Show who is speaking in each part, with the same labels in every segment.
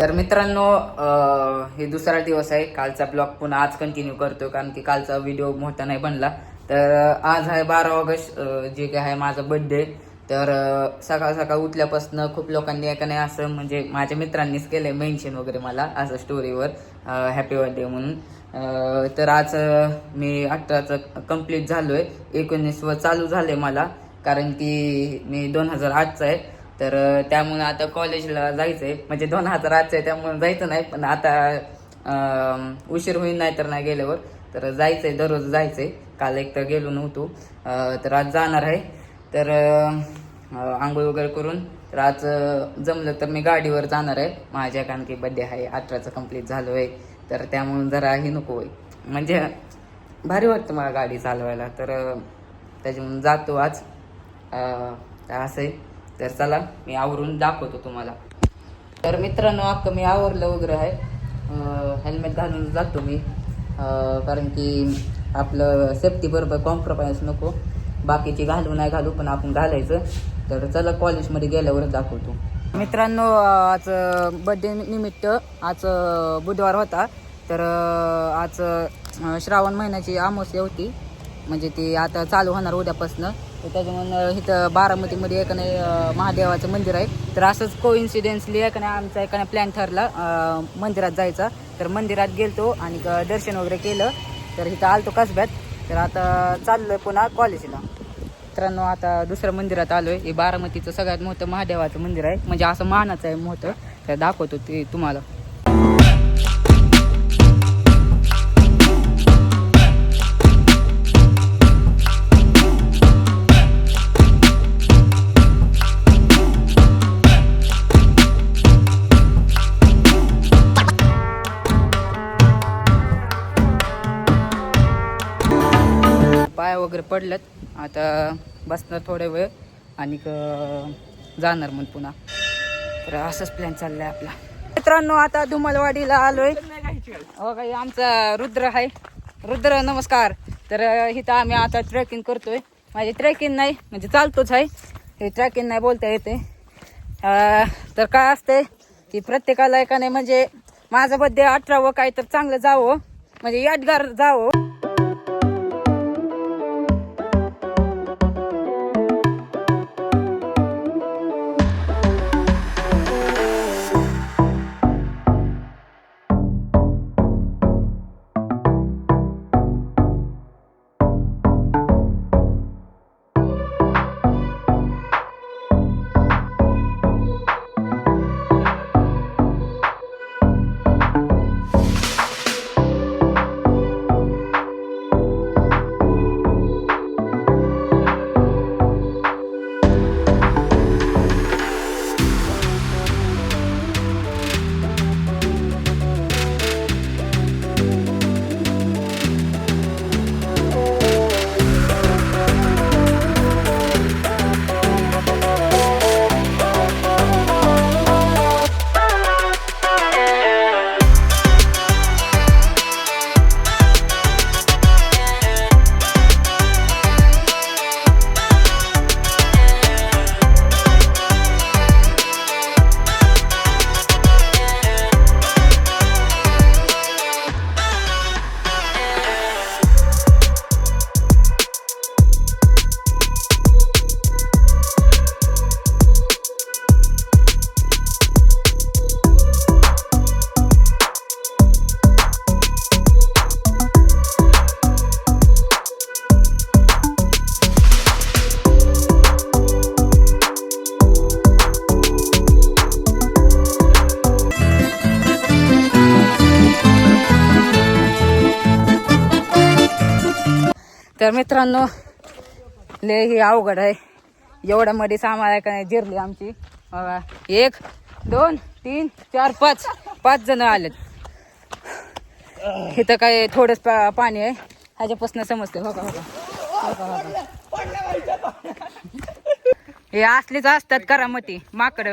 Speaker 1: तर मित्रांनो हे दुसरा दिवस आहे. कालचा ब्लॉग पुन्हा आज कंटिन्यू करतोय कारण की कालचा व्हिडिओ मोठा नाही बनला. तर आज आहे 12 ऑगस्ट, जे काय आहे माझा बर्थडे. तर सकाळ सकाळ उठल्यापासून खूप लोकांनी का नाही असं म्हणजे माझ्या मित्रांनीच केलंय मेन्शन वगैरे मला असं स्टोरीवर हॅपी बर्थडे म्हणून. तर आज मी 18चं कंप्लीट झालोय, 19व चालू झालंय मला कारण की मी 2008चा आहे. तर त्यामुळे आता कॉलेजला जायचंय, म्हणजे 2008चं आहे त्यामुळे जायचं नाही, पण आता उशीर होईल नाही तर नाही गेल्यावर. तर जायचंय, दररोज जायचंय. काल एक तर गेलो नव्हतो, तर आज जाणार आहे. तर आंघोळ वगैरे करून तर आज जमलं तर मी गाडीवर जाणार आहे माझ्या, कारण की बड्डे आहे, 18चं कंप्लीट झालो आहे. तर त्यामुळे जरा हे नको आहे, म्हणजे भारी वाटतं मला गाडी चालवायला. तर त्याच्यामुळे जातो आज, असं आहे. तर चला मी आवरून दाखवतो तुम्हाला. तर मित्रांनो अख्खं मी आवरलं वगैरे आहे, हेल्मेट घालून जातो मी, कारण की आपलं सेफ्टी बरोबर कॉम्प्रोमाइज नको. बाकीची घालू नाही घालू पण आपण घालायचं. तर चला कॉलेजमध्ये गेल्यावरच दाखवतो. मित्रांनो आज बड्डे निमित्त आज बुधवार होता. तर आज श्रावण महिन्याची अमावस्या होती, म्हणजे ती आता चालू होणार उद्यापासनं. तर त्याच्यामुळे इथं बारामतीमध्ये एका महादेवाचं मंदिर आहे. तर असंच कोइन्सिडेन्सली एका आमचा एका प्लॅन ठरला मंदिरात जायचा. तर मंदिरात गेलतो आणि दर्शन वगैरे केलं. तर इथं आलतो कसब्यात. तर आता चाललोय पुन्हा कॉलेजला. मित्रांनो आता दुसऱ्या मंदिरात आलोय. हे बारामतीचं सगळ्यात मोठं महादेवाचं मंदिर आहे, म्हणजे असं मानाचं आहे मोठं. तर दाखवतो ते तुम्हाला. पाय वगैरे पडलेत, आता बसणार थोड्या वेळ आणि जाणार मग पुन्हा. तर असंच प्लॅन चाललाय आपला. मित्रांनो आता धुमलवाडीला आलोय. हो काही आमचा रुद्र आहे. रुद्र नमस्कार. तर इथं आम्ही आता ट्रेकिंग करतोय. माझी ट्रेकिंग नाही म्हणजे चालतोच आहे, हे ट्रेकिंग नाही बोलता येते. तर काय असते की प्रत्येकाला का नाही, म्हणजे माझा बड्डे 18वं काही तर चांगलं जावं, म्हणजे यादगार जावं. तर मित्रांनो लय ही अवघड आहे, एवढ्या मध्ये सांभाळाय का नाही जिरली आमची. 1 2 3 4 5 5 जण आलेत. इथं काय थोडंच पाणी आहे, ह्याच्यापासून समजते. हो का हे असलीच असतात करामती माकड.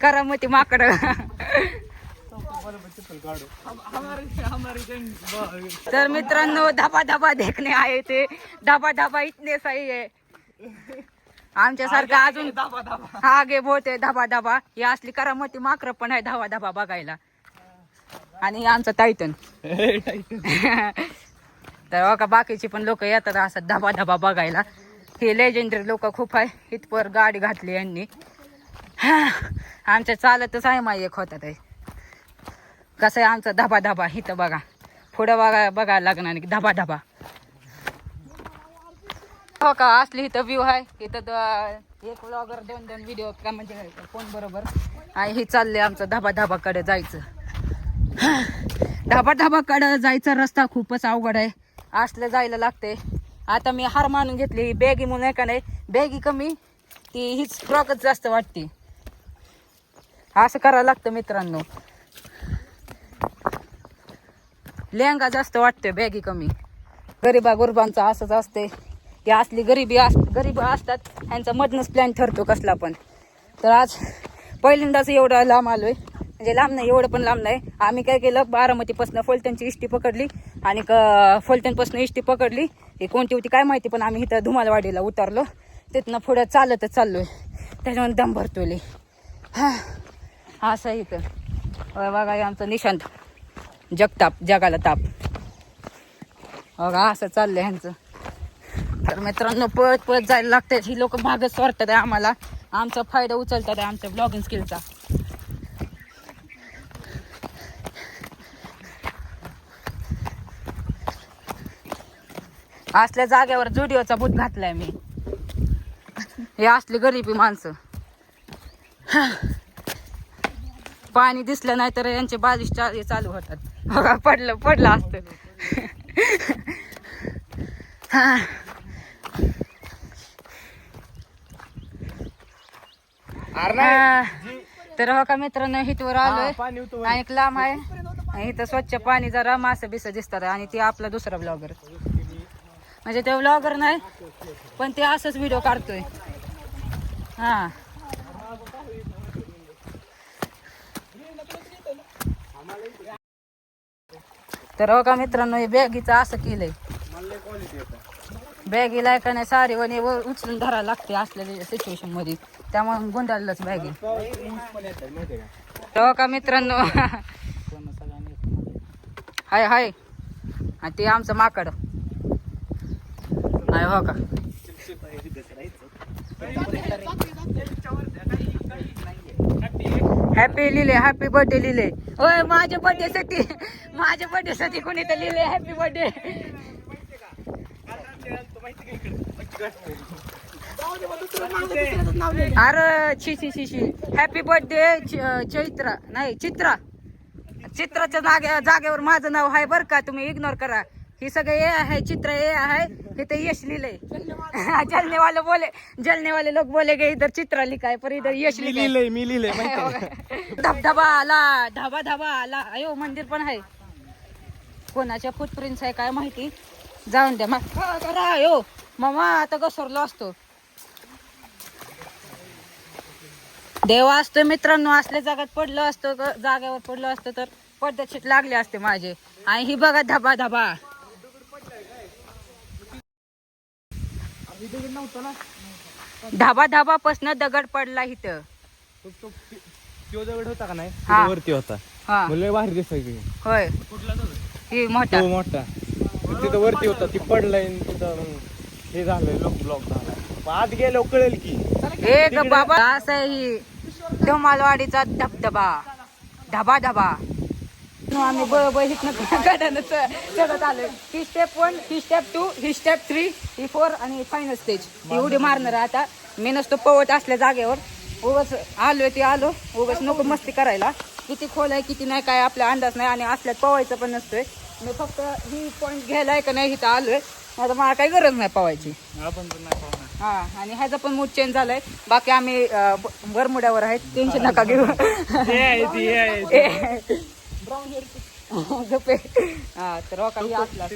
Speaker 1: करामती माकड. तर मित्रांनो धबा धबा देखणे आहे ते, धबा धबा इतने सही है. आमच्यासारखं अजून हा गे बोलते धाबा धाबा. ही असली करामती माकर पण आहे धाबा धाबा बघायला. आणि हे आमचं टायटन. तर बघा बाकीची पण लोक येतात असं धाबा धाबा बघायला. हे लेजेंडरी लोक खूप आहे. इथपर गाडी घातली यांनी. आमच्या चालतच आहे माझी एक होता ते. कसं आहे आमचा धाबा धाबा इथं बघा. पुढं बघायला लागणार धाबा धाबा. हो का असली इथं व्ह्यू आहे. इथं एक व्लॉगर 2-2 व्हिडिओ का म्हणजे फोन बरोबर. आणि हे चालले आमचं धाबा धाबाकडे जायचं. धाबा धाबाकडे जायचा रस्ता खूपच अवघड आहे. असलं जायला लागते. आता मी हार मानून घेतली. बॅगी म्हणून का नाही बॅगी कमी ती हीच फ्रॉकच जास्त वाटते. असं करावं लागतं मित्रांनो. लेहंगा जास्त वाटतोय बॅगी कमी. गरीबा गुरबांचं असंच असते. ती असली गरीब असतात ह्यांचा मधनच प्लॅन ठरतो कसला पण. तर आज पहिल्यांदाच एवढं लांब आलोय. म्हणजे लांब नाही एवढं पण लांब नाही. आम्ही काय केलं बारामतीपासून फलटणची इष्टी पकडली आणि फलटणपासून इष्टी पकडली. ही कोणती होती काय माहिती पण आम्ही इथं धुमालवाडीला उतरलो. तिथनं पुढं चालतच चाललोय. त्याच्यामुळे दम भरतोय. हा असं इथं बघा आमचं निशांत जगताप जगाला ताप बघा असं चाललंय ह्यांचं. तर मित्रांनो पळत पळत जायला लागते. ही लोक भागच सोडतात आहे आम्हाला. आमचा फायदा उचलतात आहे आमच्या ब्लॉगिंग स्किलचा. असल्या जागेवर जुडिओचा बूट घातलाय मी. हे असली गरीबी माणसं. पाणी दिसलं नाही तर यांचे बालिश चालू होतात. बघा पडलं असतं. तर हो का मित्रांनो हितवर आलोय आणि लांब आहे. इथं स्वच्छ पाणी जरा मासे बिस दिसतात. आणि ते आपला दुसरा ब्लॉगर म्हणजे ते ब्लॉगर नाही पण ते असंच व्हिडिओ काढतोय. हा तर हो का मित्रांनो हे बॅगीचं असं केलंय. बॅगीला का नाही सारी वणी उचलून धरायला लागते असलेल्या सिच्युएशन मध्ये. त्यामुळे गुंडाळलंच बॅगी. हो का मित्रांनो हाय हाय. आणि ते आमचं माकड आहे हो का. हॅपी लिहिले हॅपी बर्थडे लिहिले. होय माझ्या बर्थडे साठी कोणी तर लिहिले हॅपी बर्थडे. अरे शी हॅपी बर्थडे चित्राच्या जागेवर माझं नाव आहे बरं का. तुम्ही इग्नोर करा. हे सगळे ए आहे चित्र ए आहे. हे तर यश लिहिलंय. जलने वाले लोक बोले गे इधर चित्र लिखाय पर इधर यश लिहिलंय. मी लिहिलंय. धबधबा आला अयो मंदिर पण आहे. कोणाच्या फुटप्रिंट्स आहे काय माहिती. जाऊन द्या करा अयो मामा आता घसरलो असतो. देव असतो मित्रांनो. असल्या जागेवर पडलं असतं तर पडद्यात लागले असते माझे. आणि ही बघा धबा धाबापासून दगड पडला इथं.
Speaker 2: तो दगड होता का नाही वरती होता. लय भारी दिसायची.
Speaker 1: होय ही मोठा
Speaker 2: तिथं वरती होता. ती पडलाय तिथं हे झालंय ब्लॉक झाला. आत गेलो कळेल की
Speaker 1: एक बाबा असं ही धुमालवाडीचा धबधबा धाबा. आम्ही चढत आलोय. ही स्टेप 1 ही स्टेप 2 ही स्टेप 3 ही 4 आणि फायनल स्टेज. ही उडी मारणार आता. मी नसतो पवत असल्या जागेवर उगाच आलोय. ते आलो उगाच नको मस्ती करायला. किती खोल आहे किती नाही काय आपला अंदाज नाही. आणि असल्यात पवायचं पण नसतोय. मी फक्त ही पॉईंट घ्यायलाय का नाही इथं आलोय. आता मला काही गरज नाही पवायची. हा आणि ह्याचा पण मूड चेंज झालाय. बाकी आम्ही बरमुड्यावर आहेत. टेन्शन नका घेऊ. ब्राऊन हेअर झोपे. हा तर काही असला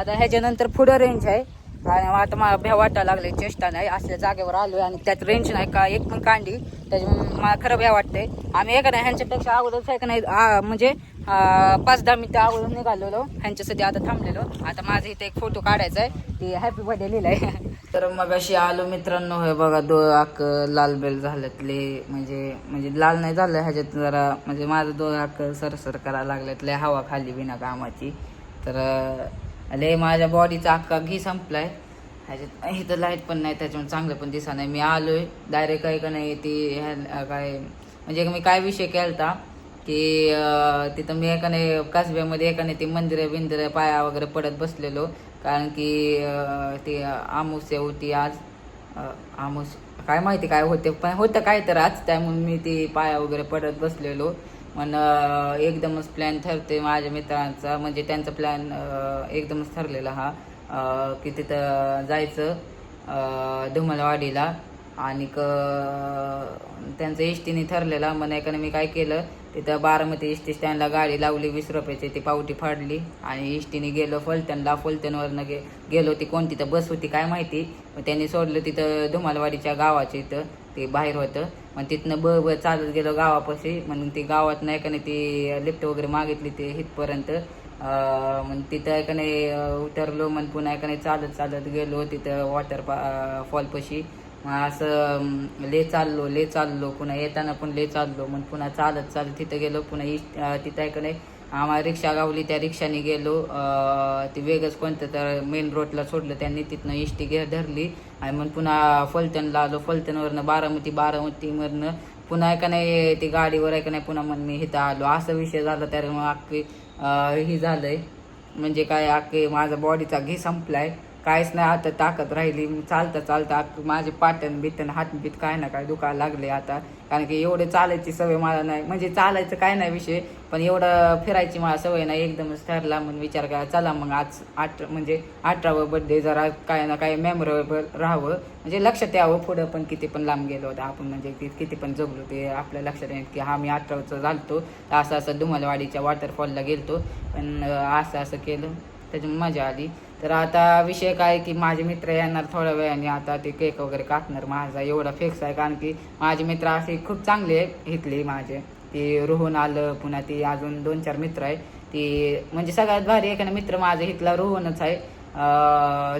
Speaker 1: आता ह्याच्यानंतर पुढं रेंज आहे आणि आता मला भ्या वाटायला लागले चेष्टा नाही असल्या जागेवर आलोय आणि त्यात रेंज नाही का एक पण कांडी त्याच्यामुळे मला खरं भ्या वाटतंय. आम्ही एका नाही ह्यांच्यापेक्षा अगोदरच आहे का नाही म्हणजे 5-10 मिनिटं अगोदर निघालेलो ह्यांच्यासाठी आता थांबलेलो. आता माझा इथे एक फोटो काढायचा आहे ती हॅपी बर्थडे लिहिलाय. तर मग अशी आलो मित्रांनो हे बघा आक लाल बेल झाल्यातले म्हणजे लाल नाही झालं ह्याच्यात जरा म्हणजे माझं आक सरसर करायला लागल्यातले हवा खाली बिना कामाची. तर लय माझ्या बॉडीचा अख्खा घी संपलाय ह्याच्यात इथं लाईट पण नाही त्याच्यामुळे चांगलं पण दिसा नाही. मी आलोय डायरेक्ट काय का नाही ती काय म्हणजे मी काय विषय केलता की तिथं मी एका नाही कसब्यामध्ये एका नाही ती मंदिरं पाया वगैरे पडत बसलेलो कारण की ती आमुष्या होती आज आमुष काय माहिती काय होते पण होतं काय तर आज त्यामुळे मी ती पाया वगैरे पडत बसलेलो. पण एकदमच प्लॅन ठरते माझ्या मित्रांचा म्हणजे त्यांचा प्लॅन एकदमच ठरलेला हा की तिथं जायचं धुमलवाडीला आणि त्यांचं एसटीने ठरलेला. मग एकाने मी काय केलं तिथं बारामती एसटी स्टँडला गाडी लावली 20 रुपयाची ती पावती फाडली आणि एसटीने गेलो फलटणवरनं गेलो. ती कोणती तर बस होती काय माहिती मग त्यांनी सोडलं तिथं धुमालवाडीच्या गावाच्या इथं ते बाहेर होतं. मग तिथनं चालत गेलो गावापाशी. मग ती गावात नाही का नाही ती लिफ्ट वगैरे मागितली ते इथपर्यंत मग तिथं आहे का नाही उतरलो. मग पुन्हा आहे का नाही चालत गेलो तिथं वॉटर फॉलपाशी. मग असं ले चाललो पुन्हा येताना पण ले चाललो. मग पुन्हा चालत तिथं गेलो. पुन्हा तिथं आहे का नाही आम्हाला रिक्षा गावली त्या रिक्षाने गेलो. ती वेगच कोणतं तर मेन रोडला सोडलं त्यांनी तिथनं एसटी धरली आणि मग पुन्हा फलटणला आलो. फलटणवरनं बारामतीवरनं पुन्हा आहे का नाही ती गाडीवर आहे का नाही पुन्हा मग मी इथं आलो. असा विषय झाला तर मग अख्खी ही झालंय म्हणजे काय अख्खे माझा बॉडीचा घी संपलाय काहीच नाही आता ताकद राहिली. चालता माझे पाटण बिटन हातबीत काय ना काय दुखायला लागले आता कारण की एवढे चालायची सवय मला नाही म्हणजे चालायचं काय नाही विषय पण एवढं फिरायची मला सवय नाही. एकदमच ठरला म्हणून विचार करा चला मग आज 18वा बर्थडे जरा काय ना काय मेमोरेबल राहावं म्हणजे लक्षात यावं पुढं पण किती पण लांब गेलो होतं आपण म्हणजे किती पण जगलो ते आपल्या लक्षात येत की हा मी 18चं झालतो असं धुमालवाडीच्या वॉटरफॉलला गेलतो पण असं केलं त्याच्यामुळे मजा आली. तर आता विषय काय की माझे मित्र येणार थोड्या वेळाने आता ते केक वगैरे कापणार माझा एवढा फिक्स आहे कारण की माझे मित्र असे खूप चांगले आहे इथले माझे ते रोहन आलं पुन्हा ती अजून 2-4 मित्र आहे ती म्हणजे सगळ्यात भारी एखादा मित्र माझा इथला रोहनच आहे.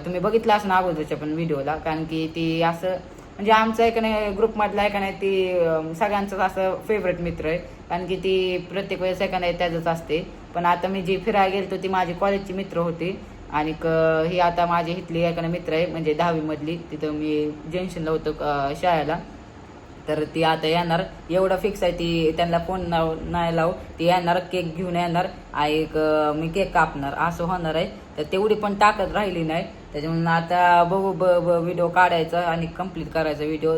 Speaker 1: तुम्ही बघितलं असं ना अगोदरच्या पण व्हिडिओला कारण की ती असं म्हणजे आमचं एकाने ग्रुपमधला एकाने ती सगळ्यांचंच असं फेवरेट मित्र आहे कारण की ती प्रत्येक वेळेस एकाने त्याचंच असते. पण आता मी जी फिरायला गेलो ती माझी कॉलेजची मित्र होती आणि ही आता माझी इथली एकाने मित्र आहे म्हणजे 10वी मधली तिथं मी जंक्शनला होतो शाळेला. तर ती आता येणार एवढं फिक्स आहे ती त्यांना फोन नाही लावू ती येणार केक घेऊन येणार मी केक कापणार असं होणार आहे. तर तेवढी पण ताकद राहिली नाही त्याच्यामुळे आता बघू व्हिडिओ काढायचा आणि कम्प्लीट करायचा व्हिडिओ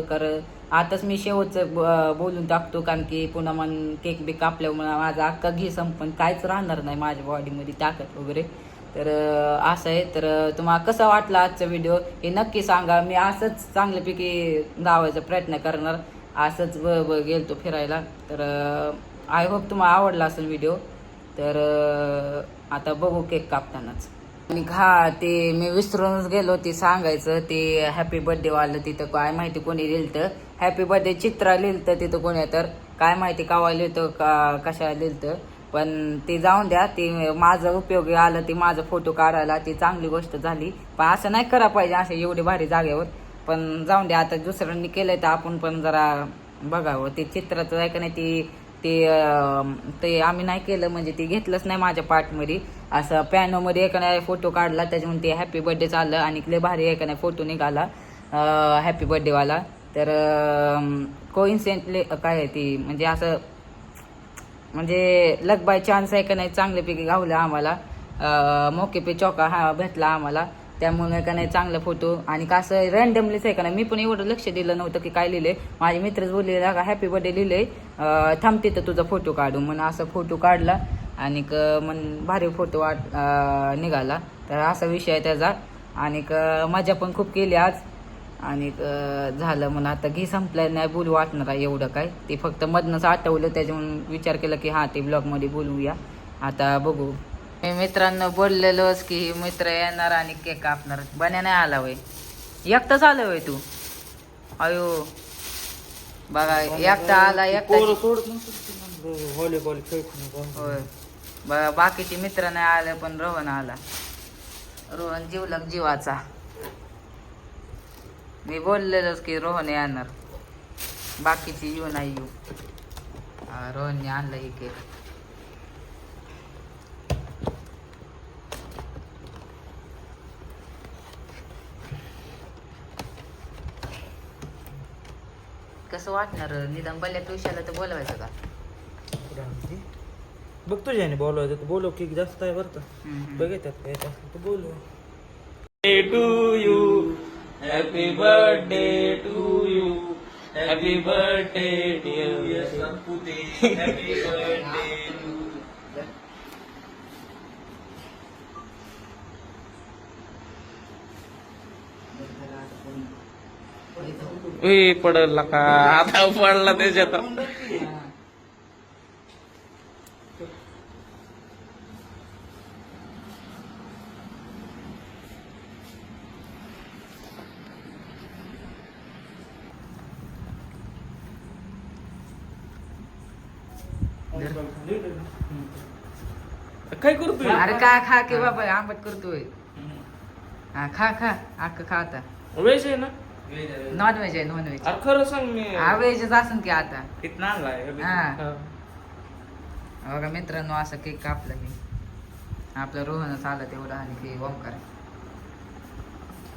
Speaker 1: आताच मी शेवटचं बोलून टाकतो कारण की पुन्हा मग केक बी कापल्यामुळे माझा अख्खा घी संपण काहीच राहणार नाही माझ्या बॉडीमध्ये ताकद वगैरे. तर असं आहे. तर तुम्हाला कसा वाटला आजचा व्हिडिओ हे नक्की सांगा. मी असंच चांगल्यापैकी लावायचा प्रयत्न करणार असंच गेलतो फिरायला. तर आय होप तुम्हाला आवडला असेल व्हिडिओ. तर आता बघू केक कापतानाच आणि ते मी विसरूनच गेलो ते सांगायचं ते हॅपी बर्थडे वालं तिथं काय माहिती कोणी लिहिलं हॅपी बर्थडे चित्रा लिहिलं तिथं कोणी तर काय माहिती कावा लिहितं कशा लिहिलं पण ते जाऊन द्या. ते माझं उपयोगी आलं ते माझं फोटो काढायला ती चांगली गोष्ट झाली पण असं नाही करा पाहिजे असं एवढी भारी जागेवर पण जाऊन द्या. आता दुसऱ्यांनी केलंय तर आपण पण जरा बघावं. ते चित्राचं आहे का नाही ते आम्ही नाही केलं म्हणजे ते घेतलंच नाही माझ्या पार्टमध्ये असं पॅनोमध्ये एका नाही फोटो काढला त्याच्यामुळे ते हॅपी बर्थडे चाललं आणि लय भारी एका नाही फोटो निघाला हॅपी बर्थडेवाला. तर कोइन्सिडेंटली काय आहे ती म्हणजे असं म्हणजे लक बाय चान्स आहे का नाही चांगल्यापैकी गावलं आम्हाला मोके पे चौका हा भेटला आम्हाला त्यामुळे का नाही चांगला फोटो आणि कसं रँडमलीच आहे का नाही मी पण एवढं लक्ष दिलं नव्हतं की काय लिहिलंय. माझे मित्रच बोललेला का हॅपी बर्थडे लिहिलंय थांबते तर तुझा फोटो काढू म्हणून असं फोटो काढला आणि मन भारी फोटो निघाला. तर असा विषय आहे त्याचा आणि मजा पण खूप केली आज आणि झालं म्हणून आता घी संपलं नाही बोलू वाटणार आहे एवढं काय ते फक्त मधनंच आठवलं त्याच्यामुळे विचार केला की हां ते ब्लॉगमध्ये बोलूया. आता बघू मी मित्रांनो बोललेलोच की ही मित्र येणार आणि केक कापणार. बन्या नाही आला वय, एकटाच आलं वय तू? अयो बघा एकटा आला एकटा.
Speaker 2: व्हॉलीबॉल
Speaker 1: होय बघा बाकीचे मित्र नाही आले पण रोहन आला. रोहन जीवलग जीवाचा. मी बोललेलोच की रोहन येणार, बाकीची येऊ नाही येऊ. रोहनने आणलं ही केक. कसं वाटणार निदान बल्ल्या ट्युशनला तर बोलवायचं का?
Speaker 2: बघ तुझ्याने बोलवायचं बोलव की जास्त आहे बरं का.
Speaker 1: हम्म.
Speaker 2: बघितल्यात काय तर बोलव. To you happy birthday to you happy birthday dear संपुते हॅपी बर्थडे. पडला का आता पडला त्याच्यात. काय करतोय?
Speaker 1: अरे का खा की बाबा आंबट करतोय. हा खा खा अख्खं खा आता.
Speaker 2: व्हेज आहे ना?
Speaker 1: नॉनव्हेज आहे नॉनव्हेज.
Speaker 2: अरे खरं सांग मी
Speaker 1: हा व्हेजच असेल की आता.
Speaker 2: इथं आणलाय.
Speaker 1: हा. बघा मित्रांनो असं केक कापलं मी. आपलं रोहनच आलं तेवढं आणि ते ओमकार.